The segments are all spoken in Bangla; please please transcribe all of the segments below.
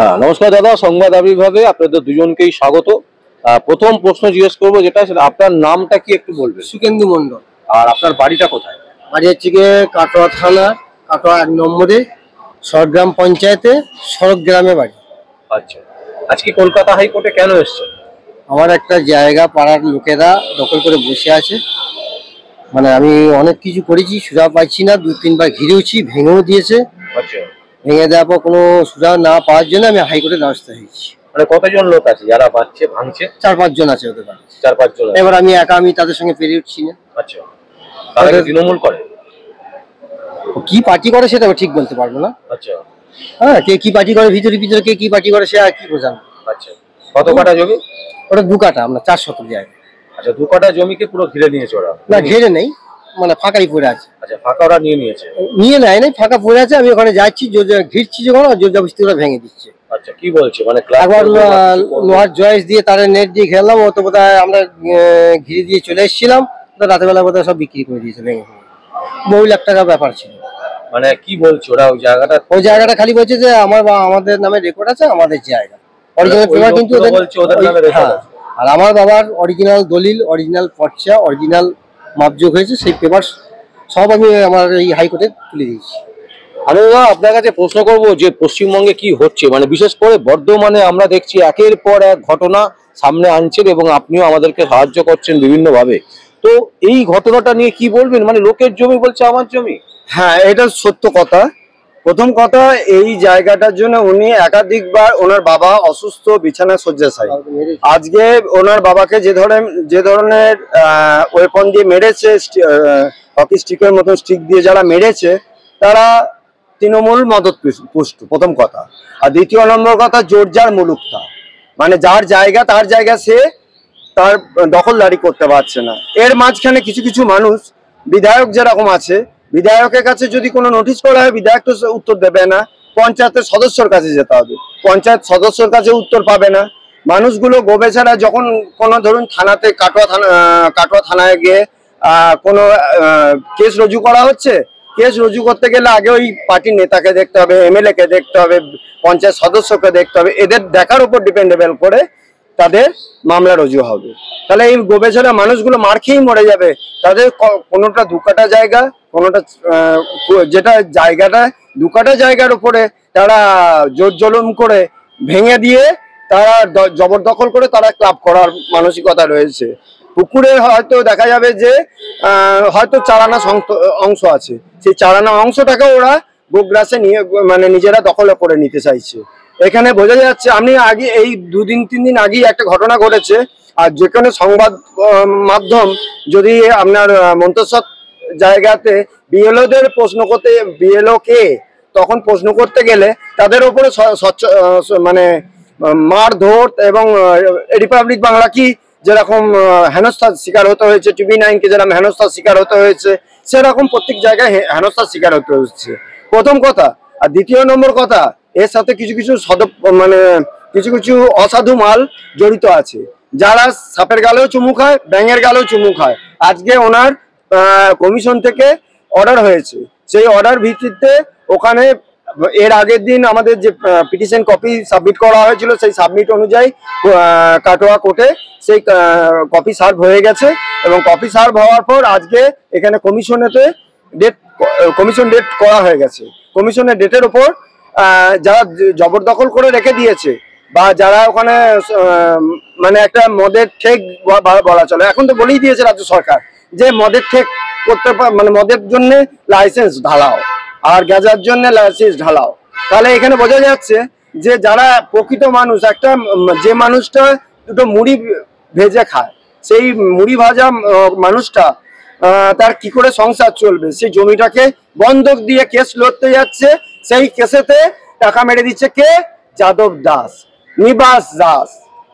হ্যাঁ, নমস্কার দাদা। সংবাদ আবির্ভাবে আপনাদের দুজনকেই স্বাগত। প্রথম প্রশ্ন জিজ্ঞেস করবো, যেটা সেটা আপনার নামটা কি একটু বলবেন? সুকেন্দু মন্ডল। আর আপনার বাড়িটা কোথায়? বাড়ি হচ্ছে গিয়ে কাটোয়া থানা, কাটোয়া 1 নম্বরে, সরগ্রাম পঞ্চায়েতে, সড়ক গ্রামে বাড়ি। আচ্ছা, আজকে কলকাতা হাইকোর্টে কেন এসছেন? আমার একটা জায়গা পাড়ার লোকেরা দখল করে বসে আছে। মানে আমি অনেক কিছু করেছি, সুবিধা পাচ্ছি না। 2-3 বার ঘিরেওছি, ভেঙেও দিয়েছে। আচ্ছা, ভেঙে দেওয়ার পর কোনো সুবিধা না পাওয়ার জন্য আমি হাইকোর্টের দ্বারস্থ হয়েছি। মানে কতজন লোক আছে যারা বাঁচছে ভাঙছে? 4-5 জন আছে ওদের বাড়ি। 4-5 জন। এবার আমি একা, আমি তাদের সঙ্গে পেরিয়ে উঠছি না। আচ্ছা, তারা কি তৃণমূল করে? কি পার্টি করে সেটা আমি ঠিক বলতে পারবো না। আচ্ছা, হ্যাঁ, কে কি পার্টি করে, ভিতরে ভিতরে কে কি পার্টি করে সে আর কি বোঝানো। আচ্ছা, কত কাঠা জমি? ওটা 2 কাঠা, আমরা 4 শতক জায়গা। আচ্ছা, 2 কাঠা জমিকে পুরো ঘিরে নিয়েছে ওরা? না, ঘেরে নেই, মানে ফাঁকাই পড়ে আছে। আচ্ছা, ফাঁকা ওরা নিয়ে নিয়েছে? নিয়ে নেয় নাই, ফাঁকা পড়ে আছে। আমি ওখানে যাচ্ছি, ঘিরছি যখন জোরজাবস্তি ওরা ভেঙে দিচ্ছে। আচ্ছা, কি বলছে? মানে একবার লোহার জয়েস দিয়ে, তারের নেট দিয়ে ঘেরলাম। ও তো বোধহয় আমরা ঘিরে দিয়ে চলে এসেছিলাম, তো রাতের বোধহয় সব বিক্রি করে দিয়েছে ভেঙে ভেঙে। বহু লাখ টাকার ব্যাপার ছিল। মানে কি বলছে ওরা? ওই জায়গাটা খালি বলছে যে আমাদের নামে রেকর্ড আছে, আমাদের জায়গা। অরিজিনাল পেপার কিন্তু ওদের নামে রেকর্ড আছে। আর আমার বাবার অরিজিনাল দলিল, অরিজিনাল পর্চা, অরিজিনাল মাপযোগ হয়েছে, সেই পেপার সব আমি আমার এই হাইকোর্টে তুলে দিয়েছি। আমি আপনার কাছে প্রশ্ন করব যে পশ্চিমবঙ্গে কি হচ্ছে, মানে বিশেষ করে বর্ধমানে আমরা দেখছি একের পর এক ঘটনা সামনে আনছেন এবং আপনিও আমাদেরকে সাহায্য করছেন বিভিন্নভাবে। তো এই ঘটনাটা নিয়ে কি বলবেন? মানে লোকের জমি বলছে আমার জমি। হ্যাঁ, এটা সত্য কথা। প্রথম কথা, এই জায়গাটার জন্য উনি একাধিকবার, ওনার বাবা অসুস্থ, বিছানায় শয্যাশায়ী। আজকে ওনার বাবাকে যে ধরনের ওয়েপন দিয়ে মেরেছে, হকি স্টিকের মতন স্টিক দিয়ে যারা মেরেছে, তারা তৃণমূল মদত পুষ্ট, প্রথম কথা। আর দ্বিতীয় নম্বর কথা, জোরজার মুলুকতা, মানে যার জায়গা তার জায়গা সে তার দখলদারি করতে পারছে না। এর মাঝখানে কিছু কিছু মানুষ, বিধায়ক যেরকম আছে, বিধায়কের কাছে যদি কোনো নোটিশ করা হয়, বিধায়ক তো উত্তর দেবে না, পঞ্চায়েতের সদস্যর কাছে যেতে হবে, পঞ্চায়েত সদস্যর কাছে উত্তর পাবে না। মানুষগুলো গোবেছাড়া যখন কোনো ধরুন থানাতে, কাটোয়া থানায় গিয়ে কোনো কেস রুজু করা হচ্ছে, কেস রুজু করতে গেলে আগে ওই পার্টির নেতাকে দেখতে হবে, এমএলএ কে দেখতে হবে, পঞ্চায়েত সদস্যকে দেখতে হবে। এদের দেখার উপর ডিপেন্ডেবল করে তাদের মামলা রুজু হবে। তাহলে এই গোবেছাড়া মানুষগুলো মার খেয়েই মরে যাবে। তাদের কোনোটা 2 কাঠা জায়গা, কোনোটা যেটা জায়গাটা 2 কাঠা জায়গার উপরে তারা জোর জুলুম করে ভেঙে দিয়ে তারা জবরদখল করে তারা ক্লাব করার মানসিকতা রয়েছে। পুকুরে হয়তো দেখা যাবে যে হয়তো চারানা অংশ আছে, সেই চারানা অংশটাকে ওরা গোগ্রাসে নিয়ে, মানে নিজেরা দখলে করে নিতে চাইছে। এখানে বোঝা যাচ্ছে, আমি আগে এই 2-3 দিন আগেই একটা ঘটনা ঘটেছে। আর যে কোনো সংবাদ মাধ্যম যদি আপনার মন্তসব জায়গাতে বিএলওদের প্রশ্ন করতে, বিএলও কে, তখন প্রশ্ন করতে গেলে তাদের উপরে মানে মারধর এবং রিপাবলিক বাংলা কি যেরকম হেনস্থার শিকার হতে হয়েছে, TV9 কে যেরকম হেনস্থার শিকার হতে হয়েছে, সেরকম প্রত্যেক জায়গায় হেনস্থার শিকার হতে হচ্ছে, প্রথম কথা। আর দ্বিতীয় নম্বর কথা, এর সাথে কিছু কিছু কিছু কিছু অসাধু মাল জড়িত আছে, যারা সাপের গালেও চুমু খায়, ব্যাঙের গালেও চুমু খায়। আজকে ওনার কমিশন থেকে অর্ডার হয়েছে, সেই অর্ডার ভিত্তিতে ওখানে এর আগের দিন আমাদের যে পিটিশন কপি সাবমিট করা হয়েছিল, সেই সাবমিট অনুযায়ী কাটোয়া কোর্টে সেই কপি সার্ভ হয়ে গেছে। এবং কপি সার্ভ হওয়ার পর আজকে এখানে কমিশন ডেট করা হয়ে গেছে। কমিশনের ডেটের উপর যারা জবরদখল করে রেখে দিয়েছে, বা যারা ওখানে মানে একটা মদের ঠেক বলা চলে, এখন তো বলেই দিয়েছে রাজ্য সরকার যে মদের ঠেক করতে, মানে মদের জন্য লাইসেন্স ঢালাও আর গাঁজার জন্য লাইসেন্স ঢালাও। তাহলে এখানে বোঝা যাচ্ছে যে যারা প্রকৃত মানুষ, একটা যে মানুষটা 2টো মুড়ি ভেজে খায়, সেই মুড়ি ভাজা মানুষটা তার কি করে সংসার চলবে? সেই জমিটাকে বন্ধক দিয়ে কেস লড়তে যাচ্ছে, সেই কেসেতে টাকা মেরে দিচ্ছে কে? যাদব দাস, নিবাস দাস,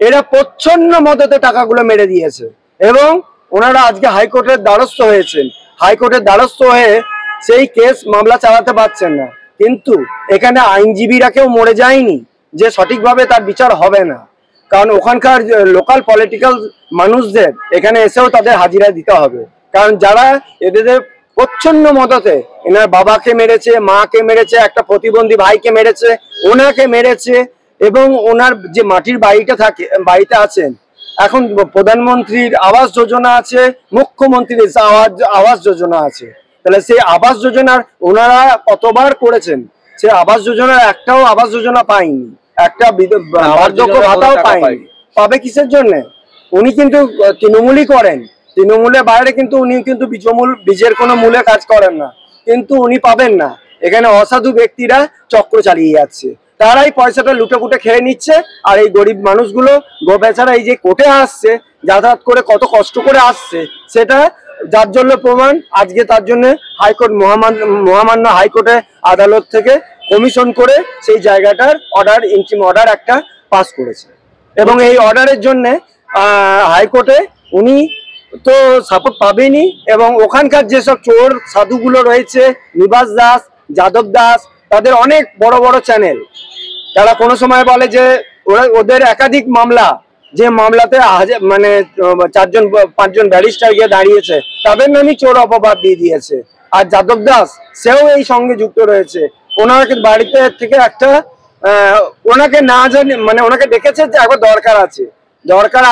এরা প্রচ্ছন্ন মদতে টাকাগুলো মেরে দিয়েছে। এবং ওনারা আজকে হাইকোর্টের দ্বারস্থ হয়েছেন, হাইকোর্টের দ্বারস্থ হয়ে সেই কেস মামলা চালাতে পারছেন না। কিন্তু এখানে আইনজীবীরা কেউ মরে যায়নি যে সঠিকভাবে তার বিচার হবে না, কারণ ওখানকার লোকাল পলিটিক্যাল মানুষদের এখানে এসেও তাদের হাজিরা দিতে হবে। কারণ যারা এদের প্রচ্ছন্ন মদতে, এনার বাবাকে মেরেছে, মাকে মেরেছে, একটা প্রতিবন্ধী ভাইকে মেরেছে, ওনাকে মেরেছে, এবং ওনার যে মাটির বাড়িতে আছেন, এখন প্রধানমন্ত্রীর আবাস যোজনা আছে, মুখ্যমন্ত্রীর আবাস যোজনা আছে, তাহলে সেই আবাস যোজনার ওনারা কতবার করেছেন, সেই আবাস যোজনার একটাও আবাস যোজনা পায়নি, একটা বার্ধক্য ভাতাও পায়নি। পাবে কিসের জন্য? উনি কিন্তু তৃণমূলই করেন, তৃণমূলের বাইরে কিন্তু উনি কিন্তু বীজের কোনো মূলে কাজ করেন না, কিন্তু উনি পাবেন না। এখানে অসাধু ব্যক্তিরা চক্র চালিয়ে যাচ্ছে, তারাই পয়সাটা লুটে পুটে খেয়ে নিচ্ছে। আর এই গরিব মানুষগুলো বেচারা এই যে কোর্টে আসছে, যাতায়াত করে কত কষ্ট করে আসছে, সেটা যার জন্য প্রমাণ। আজকে তার জন্য হাইকোর্ট মহামান্য হাইকোর্টে আদালত থেকে কমিশন করে সেই জায়গাটার ইন্টিম অর্ডার একটা পাস করেছে, এবং এই অর্ডারের জন্য হাইকোর্টে উনি তো সাপোর্ট পাবেনি। এবং ওখানকার যেসব চোর সাধুগুলো রয়েছে, নিবাস দাস, যাদব দাস, তাদের অনেক বড় বড় চ্যানেল, তারা কোনো সময় বলে যে ওদের একাধিক মামলা, যে মামলাতে মানে 4-5 ব্যারিস্টার গিয়ে দাঁড়িয়েছে, তাদের নামই চোর অপবাদ দিয়ে দিয়েছে। আর যাদব দাস সেও এই সঙ্গে যুক্ত রয়েছে। ওনাকে বাড়িতে থেকে একটা ওনাকে না জানি, মানে ওনাকে ডেকেছে যে একবার দরকার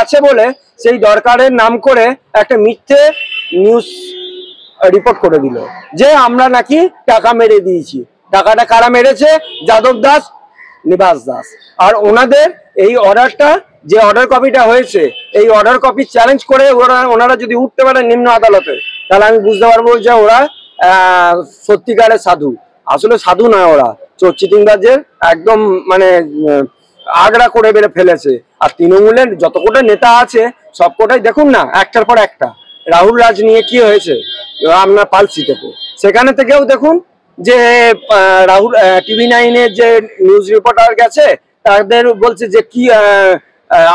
আছে বলে সেই দরকারের নাম করে একটা মিথ্যে নিউজ রিপোর্ট করে দিল যে আমরা নাকি টাকা মেরে দিয়েছি। টাকাটা কারা মেরেছে? যাদব দাস, নিবাস দাস। আর ওনাদের এই অর্ডারটা, যে অর্ডার কপিটা হয়েছে, এই অর্ডার কপি চ্যালেঞ্জ করে ওনারা যদি উঠতে পারে নিম্ন আদালতে, তাহলে আমি বুঝতে পারবো যে ওরা সত্যিকারের সাধু। আসলে সাধু নয়, ওরা চোর চিটিংবাজের একদম মানে আগড়া করে বেড়ে ফেলেছে। আর তৃণমূলের যত কটা নেতা আছে সব কটাই দেখুন না, একটার পর একটা। রাহুল রাজ নিয়ে কি হয়েছে আপনার পালসি থেকে, সেখানে থেকেও দেখুন যে রাহুল TV9-এর যে নিউজ রিপোর্টার গেছে, তাদের বলছে যে কি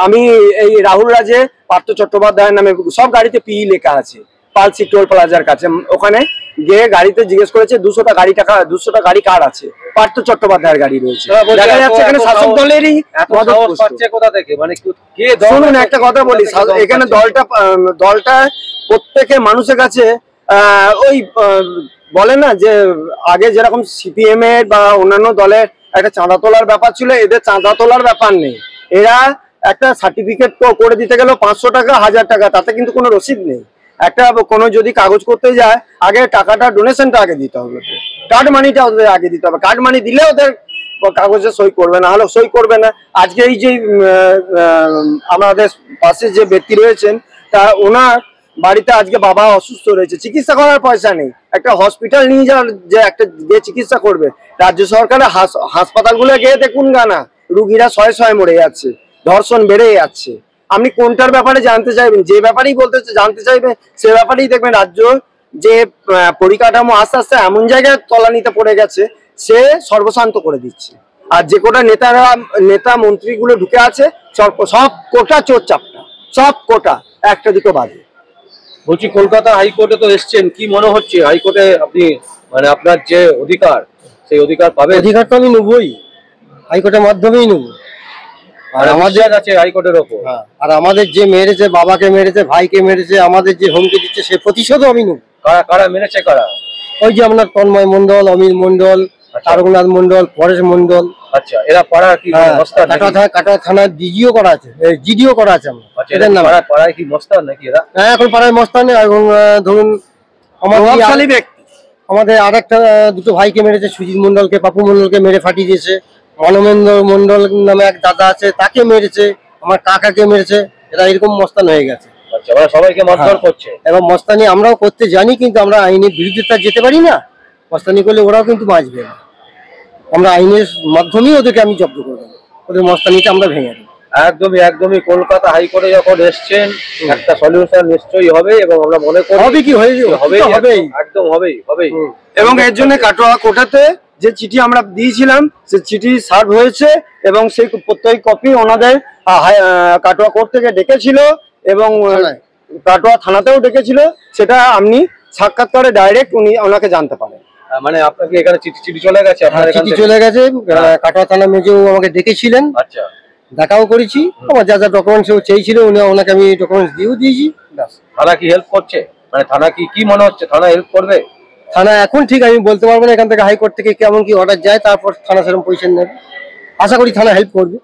আমি এই রাহুল রাজে পার্থ চট্টোপাধ্যায়ের নামে সব গাড়িতে পিই লেখা আছে, পালসি টোল প্লাজার কাছে। ওখানে গিয়ে গাড়িতে জিজ্ঞেস করেছে 200টা গাড়ি কার আছে, পার্থ চট্টোপাধ্যায়ের গাড়ি রয়েছে। দেখা যাচ্ছে এখানে শাসক দলেরই কোথা থেকে, মানে শুনুন একটা কথা বলি, এখানে দলটা প্রত্যেকে মানুষের কাছে ওই বলে না যে আগে যেরকম CPM এর বা অন্যান্য দলের একটা চাঁদা তোলার ব্যাপার ছিল, এদের চাঁদা তোলার ব্যাপার নেই। এরা একটা সার্টিফিকেট করে দিতে গেল 500 টাকা, 1000 টাকা, তাতে কিন্তু কোনো রসিদ নেই। একটা কোনো যদি কাগজ করতে যায়, আগে টাকাটা ডোনেশনটা আগে দিতে হবে, কার্ড মানিটা ওদের আগে দিতে হবে। কার্ড মানি দিলে ওদের কাগজে সই করবে, না হলে সই করবে না। আজকে এই যে আমাদের পাশে যে ব্যক্তি রয়েছেন, তা ওনার বাড়িতে আজকে বাবা অসুস্থ রয়েছে, চিকিৎসা করার পয়সা নেই। একটা হসপিটাল নিয়ে যাওয়ার যে চিকিৎসা করবে, রাজ্য সরকারের হাসপাতালগুলো গিয়ে দেখুন না, রুগীরা শয়ে মরে যাচ্ছে, ধর্ষণ বেড়ে যাচ্ছে। আপনি কোনটার ব্যাপারে জানতে চাইবেন? যে ব্যাপারেই জানতে চাইবেন, সে ব্যাপারেই দেখবেন রাজ্য যে পরিকাঠামো আস্তে আস্তে এমন জায়গায় তলানিতে পড়ে গেছে, সে সর্বশান্ত করে দিচ্ছে। আর যে কোটা নেতা মন্ত্রীগুলো ঢুকে আছে, সব কোটা চোর চাপটা, সব কোটা, একটা দুটো বাজে। বলছি, কলকাতা হাইকোর্টে তো এসছেন, কি মনে হচ্ছে হাইকোর্টে আপনি মানে আপনার যে অধিকার, সেই অধিকার পাবে? অধিকার তো আমি নেবই, হাইকোর্টের মাধ্যমেই নেব। আর আমাদের আছে হাইকোর্টের ওপর, আর আমাদের যে মেরেছে, বাবাকে মেরেছে, ভাইকে মেরেছে, আমাদের যে হুমকি দিচ্ছে, সে প্রতিশোধও আমি নেব। কারা মেরেছে? কারা? ওই যে আপনার তন্ময় মন্ডল, অমিল মন্ডল, তারকনাথ মন্ডল, পরেশ মন্ডল। আচ্ছা, এরা পাড়া কি কাটোয়া থানার জিডিও করা আছে, এদের নাম। পাড়ায় কি মস্তান নাকি এরা? হ্যাঁ, এখন পাড়ায় মস্তান। এবং ধরুন আমাদের আর একটা দুটো ভাইকে মেরেছে, সুজিত মন্ডলকে, পাপু মন্ডলকে মেরে ফাটিয়ে দিয়েছে। মানবেন্দ্র মন্ডল নামে এক দাদা আছে, তাকে মেরেছে, আমার কাকাকে মেরেছে। এরা এরকম মস্তান হয়ে গেছে। আচ্ছা, ওরা সবাইকে মারধর করছে। এবং মস্তানি আমরাও করতে জানি, কিন্তু আমরা আইনের বিরুদ্ধে যেতে পারি না। মস্তানি করলে ওরাও কিন্তু বাঁচবে না। আমরা আইনের মাধ্যমেই ওদেরকে আমি জব্দ করে দেবো, ওদের মস্তানিটা আমরা ভেঙে দেবো। একদমই কলকাতা হাইকোর্টে যখন এসছেন, একটা সলিউশন নিশ্চয়ই হবে, এবং আমরা মনে করি হবে, কি হবেই, একদম হবেই। এবং এর জন্য কাটোয়া কোর্টাতে যে চিঠি আমরা দিয়েছিলাম, সে চিঠি সার্ভ হয়েছে, এবং সেই প্রত্যেক কপি ওনাদের কাটোয়া কোর্ট থেকে ডেকেছিল, এবং কাটোয়া থানাতেও ডেকেছিল। সেটা আপনি সাক্ষাৎকারে ডাইরেক্ট ওনাকে জানতে পারেন। মানে আপনাকে এখানে চিঠি চলে গেছে? চিঠি চলে গেছে, কাটোয়া থানা মেজেও আমাকে ডেকেছিলেন। আচ্ছা, দেখাও করেছি, আমার যা ডকুমেন্টস চেয়েছিল ওনাকে আমি ডকুমেন্টস দিয়েও দিয়েছি। থানা কি হেল্প করছে? মানে থানা কি মনে হচ্ছে থানা হেল্প করবে? থানা এখন ঠিক আমি বলতে পারবো না, এখান থেকে হাইকোর্ট থেকে কেমন কি অর্ডার যায়, তারপর থানা সেরকম পজিশন নেবে। আশা করি থানা হেল্প করবে।